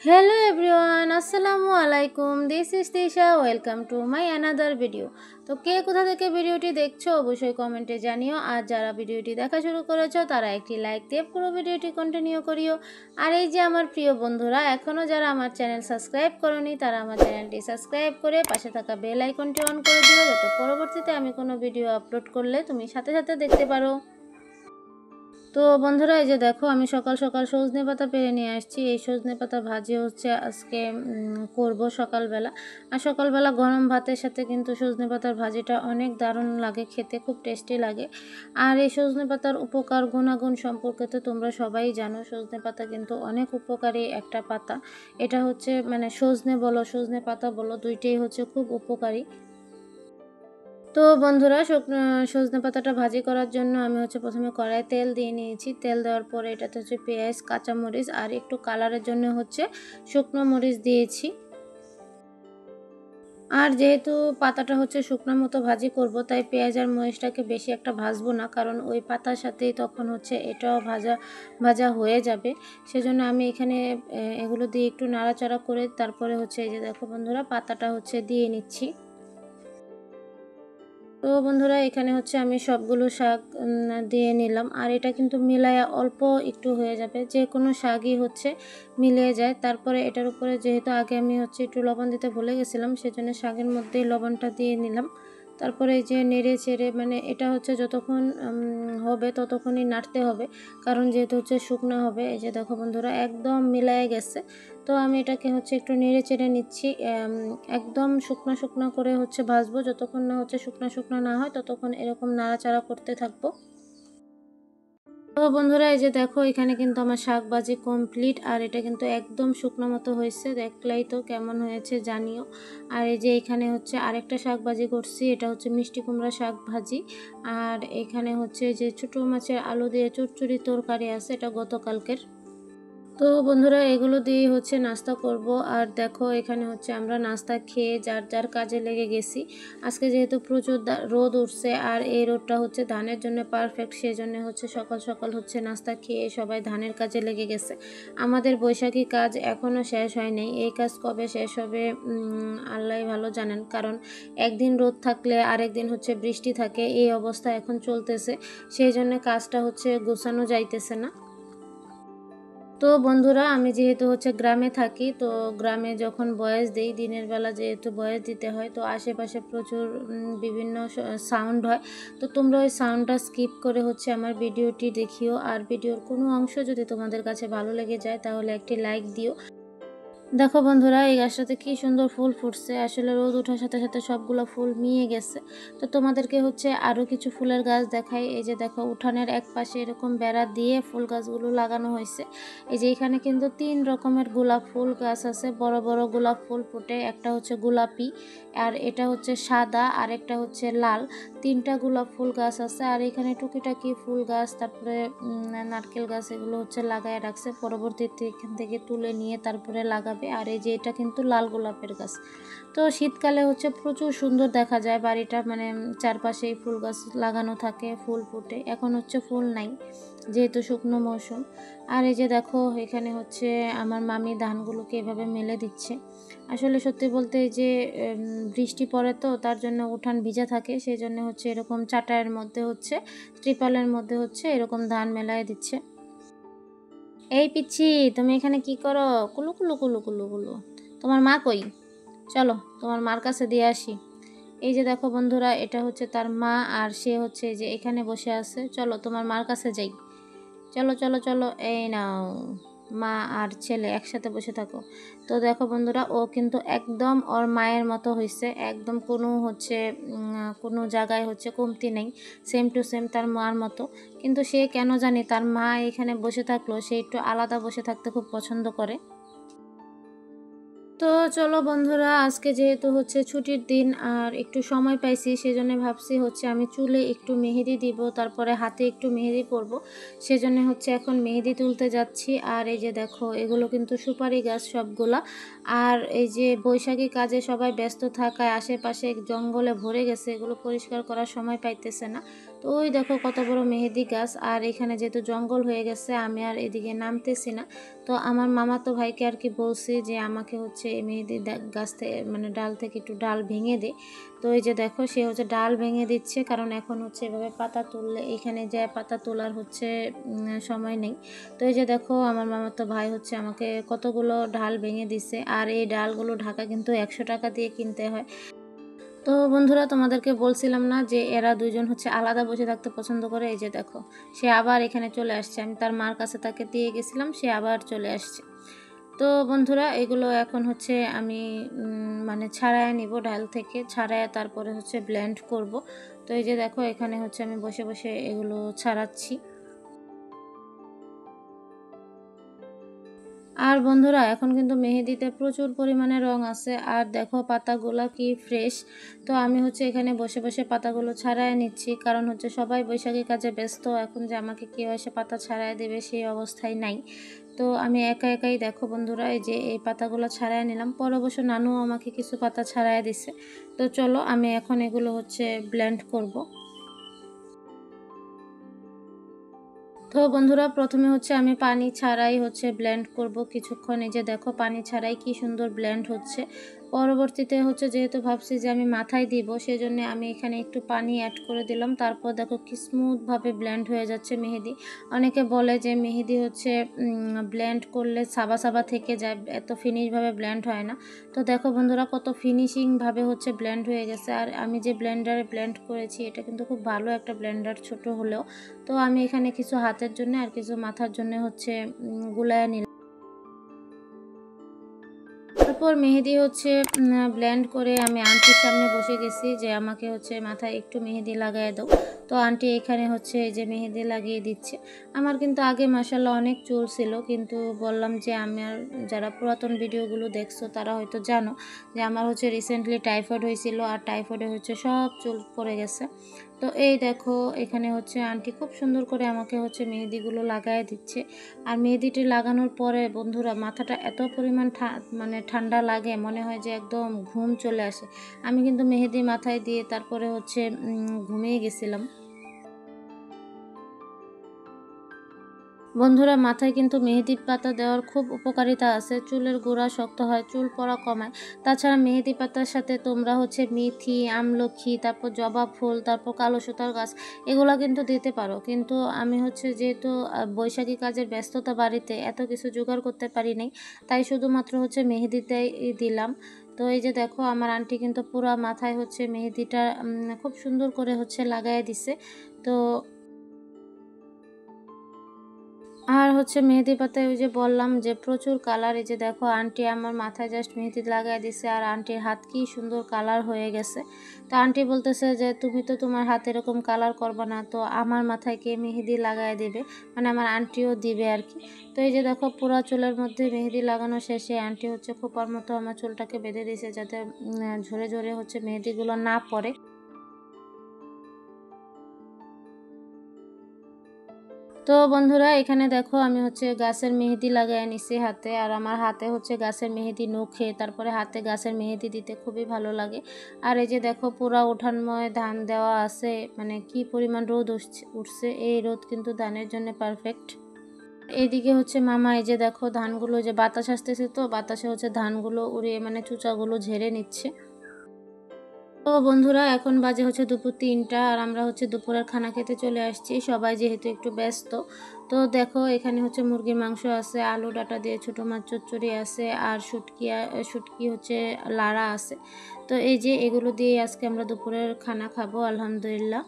Hello everyone, Assalamu alaikum. This is Tisha. Welcome to my another video. তো কে কোথা থেকে ভিডিওটি দেখছো অবশ্যই কমেন্টে জানিও। আর যারা ভিডিওটি দেখা শুরু করেছো তারা একটি লাইক দিয়ে পুরো ভিডিওটি কন্টিনিউ করিও। আর এই যে আমার প্রিয় বন্ধুরা এখনো যারা আমার চ্যানেল সাবস্ক্রাইব করোনি তারা আমার চ্যানেলটি সাবস্ক্রাইব করে পাশে থাকা বেল আইকনটি অন করে দিও, যাতে পরবর্তীতে আমি কোনো ভিডিও আপলোড করলে তুমি সাথে সাথে দেখতে পারো। তো বন্ধুরা এই যে দেখো আমি সকাল সকাল সজনে পাতা পেরে নিয়ে আসছি। এই সজনে পাতা ভাজি হচ্ছে আজকে করব সকালবেলা। আর সকালবেলা গরম ভাতের সাথে কিন্তু সজনে পাতার ভাজিটা অনেক দারুণ লাগে, খেতে খুব টেস্টি লাগে। আর এই সজনে পাতার উপকার গুণাগুণ সম্পর্কে তো তোমরা সবাই জানো। সজনে পাতা কিন্তু অনেক উপকারী একটা পাতা। এটা হচ্ছে মানে সজনে বলো সজনে পাতা বলো দুইটাই হচ্ছে খুব উপকারী। তো বন্ধুরা সজনে পাতাটা ভাজি করার জন্য আমি হচ্ছে প্রথমে কড়াই তেল দিয়ে নিয়েছি। তেল দেওয়ার পরে এটাতে হচ্ছে পেঁয়াজ, কাঁচামরিচ আর একটু কালারের জন্য হচ্ছে শুকনো মরিচ দিয়েছি। আর যেহেতু পাতাটা হচ্ছে শুকনো মতো ভাজি করব, তাই পেঁয়াজ আর মরিচটাকে বেশি একটা ভাজবো না, কারণ ওই পাতার সাথেই তখন হচ্ছে এটাও ভাজা ভাজা হয়ে যাবে। সেজন্য আমি এখানে এগুলো দিয়ে একটু নাড়াচাড়া করে তারপরে হচ্ছে এই যে দেখো বন্ধুরা পাতাটা হচ্ছে দিয়ে নিচ্ছি। তো বন্ধুরা এখানে হচ্ছে আমি সবগুলো শাক দিয়ে নিলাম। আর এটা কিন্তু মিলায়া অল্প একটু হয়ে যাবে, যে কোনো শাকই হচ্ছে মিলিয়ে যায়। তারপরে এটার উপরে যেহেতু আগে আমি হচ্ছে একটু লবণ দিতে ভুলে গেছিলাম, সেজন্য শাকের মধ্যেই লবণটা দিয়ে নিলাম। তারপরে এই যে নেড়ে চেড়ে মানে এটা হচ্ছে যতক্ষণ হবে ততক্ষণই নাড়তে হবে, কারণ যেহেতু হচ্ছে শুকনো হবে। এই যে দেখো বন্ধুরা একদম মিলায়ে গেছে। তো আমি এটাকে হচ্ছে একটু নেড়ে চেড়ে নিচ্ছি। একদম শুকনো শুকনো করে হচ্ছে ভাজবো, যতক্ষণ না হচ্ছে শুকনো শুকনো না হয় ততক্ষণ এরকম নাড়াচাড়া করতে থাকবো। তো বন্ধুরা এই যে দেখো এখানে কিন্তু আমার শাক ভাজি কমপ্লিট। আর এটা কিন্তু একদম শুকনো মতো হয়েছে, দেখলেই তো কেমন হয়েছে জানিও। আর এই যে এখানে হচ্ছে আরেকটা শাক ভাজি করছি, এটা হচ্ছে মিষ্টি কুমড়া শাক ভাজি। আর এখানে হচ্ছে যে ছোটো মাছের আলু দিয়ে চচ্চড়ি তরকারি আছে, এটা গতকালকের। তো বন্ধুরা এগুলো দিয়ে হচ্ছে নাস্তা করব। আর দেখো এখানে হচ্ছে আমরা নাস্তা খেয়ে যার যার কাজে লেগে গেছি। আজকে যেহেতু প্রচুর রোদ উঠছে আর এই রোদটা হচ্ছে ধানের জন্য পারফেক্ট, সেজন্য হচ্ছে সকাল সকাল হচ্ছে নাস্তা খেয়ে সবাই ধানের কাজে লেগে গেছে। আমাদের বৈশাখী কাজ এখনও শেষ হয় নাই। এই কাজ কবে শেষ হবে আল্লাহ ভালো জানেন, কারণ একদিন রোদ থাকলে আরেকদিন হচ্ছে বৃষ্টি থাকে, এই অবস্থা এখন চলতেছে। সেই জন্য কাজটা হচ্ছে গোছানো যাইতেছে না। তো বন্ধুরা আমি যেহেতু হচ্ছে গ্রামে থাকি, তো গ্রামে যখন বয়স দেই দিনের বেলা যেহেতু বয়স দিতে হয়, তো আশেপাশে প্রচুর বিভিন্ন সাউন্ড হয়। তো তোমরা ওই সাউন্ডটা স্কিপ করে হচ্ছে আমার ভিডিওটি দেখিও। আর ভিডিওর কোনো অংশ যদি তোমাদের কাছে ভালো লেগে যায় তাহলে একটি লাইক দিও। দেখো বন্ধুরা এই গাছটাতে কি সুন্দর ফুল ফুটছে। আসলে রোদ ওঠার সাথে সাথে সবগুলো ফুল মিয়ে গেছে। তো তোমাদেরকে হচ্ছে আরও কিছু ফুলের গাছ দেখাই। এই যে দেখো উঠানের এক পাশে এরকম বেড়া দিয়ে ফুল গাছগুলো লাগানো হয়েছে। এই যে এখানে কিন্তু 3 রকমের গোলাপ ফুল গাছ আছে, বড় বড় গোলাপ ফুল ফুটে। একটা হচ্ছে গোলাপি, আর এটা হচ্ছে সাদা, আর একটা হচ্ছে লাল। 3টা গোলাপ ফুল গাছ আছে। আর এখানে টুকিটাকি ফুল গাছ, তারপরে নারকেল গাছ এগুলো হচ্ছে লাগায় রাখছে, পরবর্তীতে এখান থেকে তুলে নিয়ে তারপরে লাগাবে। আর এই যে এটা কিন্তু লাল গোলাপের গাছ। তো শীতকালে হচ্ছে প্রচুর সুন্দর দেখা যায় বাড়িটা, মানে চারপাশে ফুল গাছ লাগানো থাকে, ফুল ফুটে। এখন হচ্ছে ফুল নাই যেহেতু শুকনো মৌসুম। আর এই যে দেখো এখানে হচ্ছে আমার মামি ধানগুলোকে এভাবে মেলে দিচ্ছে। আসলে সত্যি বলতে এই যে বৃষ্টি পড়ে তো তার জন্য উঠান ভিজা থাকে, সেই জন্য হচ্ছে এরকম চাটাইয়ের মধ্যে হচ্ছে ত্রিপালের মধ্যে হচ্ছে এরকম ধান মেলায় দিচ্ছে। এই পিচ্ছি তুমি এখানে কি করো? কুলু কুলু কুলু কুলু কুলু। তোমার মা কই? চলো তোমার মার কাছে দিয়ে আসি। এই যে দেখো বন্ধুরা এটা হচ্ছে তার মা, আর সে হচ্ছে যে এখানে বসে আছে। চলো তোমার মার কাছে যাই। চলো চলো চলো, এই নাও মা আর ছেলে একসাথে বসে থাকো। তো দেখো বন্ধুরা ও কিন্তু একদম ওর মায়ের মতো হয়েছে, একদম কোনো হচ্ছে কোনো জায়গায় হচ্ছে কমতি নেই, সেম টু সেম তার মার মতো। কিন্তু সে কেন জানি তার মা এখানে বসে থাকলো সে একটু আলাদা বসে থাকতে খুব পছন্দ করে। তো চলো বন্ধুরা আজকে যেহেতু হচ্ছে ছুটির দিন আর একটু সময় পাইছি, সেজন্য ভাবছি হচ্ছে আমি চুলে একটু মেহেদি দিব, তারপরে হাতে একটু মেহেদি পরব। সেজন্য হচ্ছে এখন মেহেদি তুলতে যাচ্ছি। আর এই যে দেখো এগুলো কিন্তু সুপারি গাছ সবগুলা। আর এই যে বৈশাখী কাজে সবাই ব্যস্ত থাকায় আশেপাশে জঙ্গলে ভরে গেছে, এগুলো পরিষ্কার করার সময় পাইতেছে না। তো ওই দেখো কত বড় মেহেদি গাছ। আর এখানে যেহেতু জঙ্গল হয়ে গেছে আমি আর এদিকে নামতেছি না। তো আমার মামাতো ভাইকে আর কি বলছি যে আমাকে হচ্ছে এই মেহেদি গাছ থেকে মানে ডাল থেকে একটু ডাল ভেঙে দে। তো এই যে দেখো সে হচ্ছে ডাল ভেঙে দিচ্ছে, কারণ এখন হচ্ছে এভাবে পাতা তুললে এখানে যে পাতা তোলার হচ্ছে সময় নেই। তো এই যে দেখো আমার মামাতো ভাই হচ্ছে আমাকে কতগুলো ডাল ভেঙে দিছে। আর এই ডালগুলো ঢাকা কিন্তু 100 টাকা দিয়ে কিনতে হয়। তো বন্ধুরা তোমাদেরকে বলছিলাম না যে এরা দুইজন হচ্ছে আলাদা বসে থাকতে পছন্দ করে। এই যে দেখো সে আবার এখানে চলে আসছে, আমি তার মার কাছে তাকে দিয়ে গেছিলাম, সে আবার চলে আসছে। তো বন্ধুরা এগুলো এখন হচ্ছে আমি মানে ছাড়ায় নিব, ডাল থেকে ছাড়ায় তারপরে হচ্ছে ব্লেন্ড করব। তো এই যে দেখো এখানে হচ্ছে আমি বসে বসে এগুলো ছাড়াচ্ছি। আর বন্ধুরা এখন কিন্তু মেহেদিতে প্রচুর পরিমাণে রং আছে, আর দেখো পাতাগুলো কি ফ্রেশ। তো আমি হচ্ছে এখানে বসে বসে পাতাগুলো ছাড়াই নিচ্ছি, কারণ হচ্ছে সবাই বৈশাখী কাজে ব্যস্ত, এখন যে আমাকে কেউ এসে পাতা ছাড়াই দেবে সেই অবস্থায় নাই। তো আমি একা একাই দেখো বন্ধুরা এই যে এই পাতাগুলো ছাড়াই নিলাম। পরে অবশ্য নানু আমাকে কিছু পাতা ছাড়াই দিছে। তো চলো আমি এখন এগুলো হচ্ছে ব্লেন্ড করব। তো বন্ধুরা প্রথমে হচ্ছে আমি পানি ছাড়াই হচ্ছে ব্লেন্ড করব কিছুক্ষণ। এই যে দেখো পানি ছাড়াই কি সুন্দর ব্লেন্ড হচ্ছে। পরবর্তীতে হচ্ছে যেহেতু ভাবছি যে আমি মাথায় দিব, সেজন্য আমি এখানে একটু পানি অ্যাড করে দিলাম। তারপর দেখো কি স্মুথভাবে ব্লেন্ড হয়ে যাচ্ছে মেহেদি। অনেকে বলে যে মেহেদি হচ্ছে ব্লেন্ড করলে সাবা সাবা থেকে যায়, এত ফিনিশভাবে ব্লেন্ড হয় না। তো দেখো বন্ধুরা কত ফিনিশিংভাবে হচ্ছে ব্লেন্ড হয়ে গেছে। আর আমি যে ব্লেন্ডারে ব্লেন্ড করেছি এটা কিন্তু খুব ভালো একটা ব্লেন্ডার, ছোট হলেও। তো আমি এখানে কিছু হাতের জন্য আর কিছু মাথার জন্য হচ্ছে গুলায় নিলাম। তারপর মেহেদি হচ্ছে ব্লেন্ড করে আমি আন্টির সামনে বসে গেছি যে আমাকে হচ্ছে মাথায় একটু মেহেদি লাগায় দাও। তো আন্টি এখানে হচ্ছে এই যে মেহেদি লাগিয়ে দিচ্ছে। আমার কিন্তু আগে মাশাআল্লাহ অনেক চুল ছিল, কিন্তু বললাম যে আমার যারা পুরাতন ভিডিওগুলো দেখছো তারা হয়তো জানো যে আমার হচ্ছে রিসেন্টলি টাইফয়েড হয়েছিল, আর টাইফয়েডে হচ্ছে সব চুল পড়ে গেছে। তো এই দেখো এখানে হচ্ছে আন্টি খুব সুন্দর করে আমাকে হচ্ছে মেহেদিগুলো লাগায় দিচ্ছে। আর মেহেদিটি লাগানোর পরে বন্ধুরা মাথাটা এত পরিমাণ মানে ঠান্ডা লাগে, মনে হয় যে একদম ঘুম চলে আসে। আমি কিন্তু মেহেদি মাথায় দিয়ে তারপরে হচ্ছে ঘুমিয়ে গেছিলাম। বন্ধুরা মাথায় কিন্তু মেহেদি পাতা দেওয়ার খুব উপকারিতা আছে, চুলের গোড়া শক্ত হয়, চুল পড়া কমায়। তাছাড়া মেহেদি পাতার সাথে তোমরা হচ্ছে মেথি, আমলখি, তারপর জবা ফুল, তারপর কালো সুতার গাছ এগুলা কিন্তু দিতে পারো। কিন্তু আমি হচ্ছে যেহেতু বৈশাখী কাজের ব্যস্ততা বাড়িতে এত কিছু জোগাড় করতে পারি নাই, তাই শুধুমাত্র হচ্ছে মেহেদিটাই দিলাম। তো এই যে দেখো আমার আন্টি কিন্তু পুরা মাথায় হচ্ছে মেহেদিটা খুব সুন্দর করে হচ্ছে লাগাই দিছে। তো আর হচ্ছে মেহেদি পাতায় ওই যে বললাম যে প্রচুর কালার। এই যে দেখো আন্টি আমার মাথায় জাস্ট মেহেদি লাগাই দিছে, আর আন্টির হাত কি সুন্দর কালার হয়ে গেছে। তো আন্টি বলতেছে যে তুমি তো তোমার হাত এরকম কালার করবা না, তো আমার মাথায় কে মেহেদি লাগাই দেবে, মানে আমার আন্টিও দিবে আর কি। তো এই যে দেখো পুরো চুলের মধ্যে মেহেদি লাগানো শেষে আন্টি হচ্ছে খোপার মতো আমার চুলটাকে বেঁধে দিয়েছে, যাতে ঝরে ঝরে হচ্ছে মেহেদিগুলো না পড়ে। তো বন্ধুরা এখানে দেখো আমি হচ্ছে গাছের মেহেদি লাগাই নিছি হাতে, আর আমার হাতে হচ্ছে গাছের মেহেদি নখে, তারপরে হাতে গাছের মেহেদি দিতে খুবই ভালো লাগে। আর এই যে দেখো পুরা উঠানময় ধান দেওয়া আছে, মানে কি পরিমাণ রোদ উঠছে, এই রোদ কিন্তু ধানের জন্য পারফেক্ট। এইদিকে হচ্ছে মামা এই যে দেখো ধানগুলো, যে বাতাস আসতেছে তো বাতাসে হচ্ছে ধানগুলো উড়িয়ে মানে চুচাগুলো ঝেড়ে নিচ্ছে। তো বন্ধুরা এখন বাজে হচ্ছে দুপুর 3টা, আর আমরা হচ্ছে দুপুরের খানা খেতে চলে আসছি, সবাই যেহেতু একটু ব্যস্ত। তো দেখো এখানে হচ্ছে মুরগির মাংস আছে, আলু ডাঁটা দিয়ে ছোটো মাছ চচ্চড়ি আছে, আর শুটকি হচ্ছে লাড়া আছে। তো এই যে এগুলো দিয়ে আজকে আমরা দুপুরের খানা খাবো আলহামদুলিল্লাহ।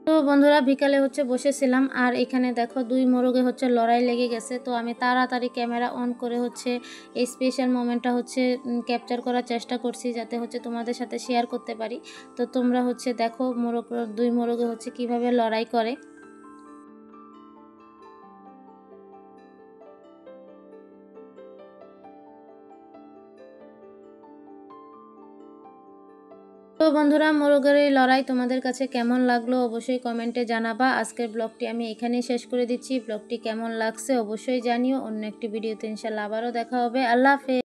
তো বন্ধুরা বিকালে হচ্ছে বসেছিলাম, আর এখানে দেখো দুই মোরগে হচ্ছে লড়াই লেগে গেছে। তো আমি তাড়াতাড়ি ক্যামেরা অন করে হচ্ছে এই স্পেশাল মোমেন্টটা হচ্ছে ক্যাপচার করার চেষ্টা করছি, যাতে হচ্ছে তোমাদের সাথে শেয়ার করতে পারি। তো তোমরা হচ্ছে দেখো দুই মোরগে হচ্ছে কিভাবে লড়াই করে। তো বন্ধুরা মোরগের এই লড়াই তোমাদের কাছে কেমন লাগলো অবশ্যই কমেন্টে জানাবা। আজকের ব্লগটি আমি এখানেই শেষ করে দিচ্ছি। ব্লগটি কেমন লাগছে অবশ্যই জানিও। অন্য একটি ভিডিওতে ইনশাল্লাহ আবারও দেখা হবে। আল্লাহ হাফেজ।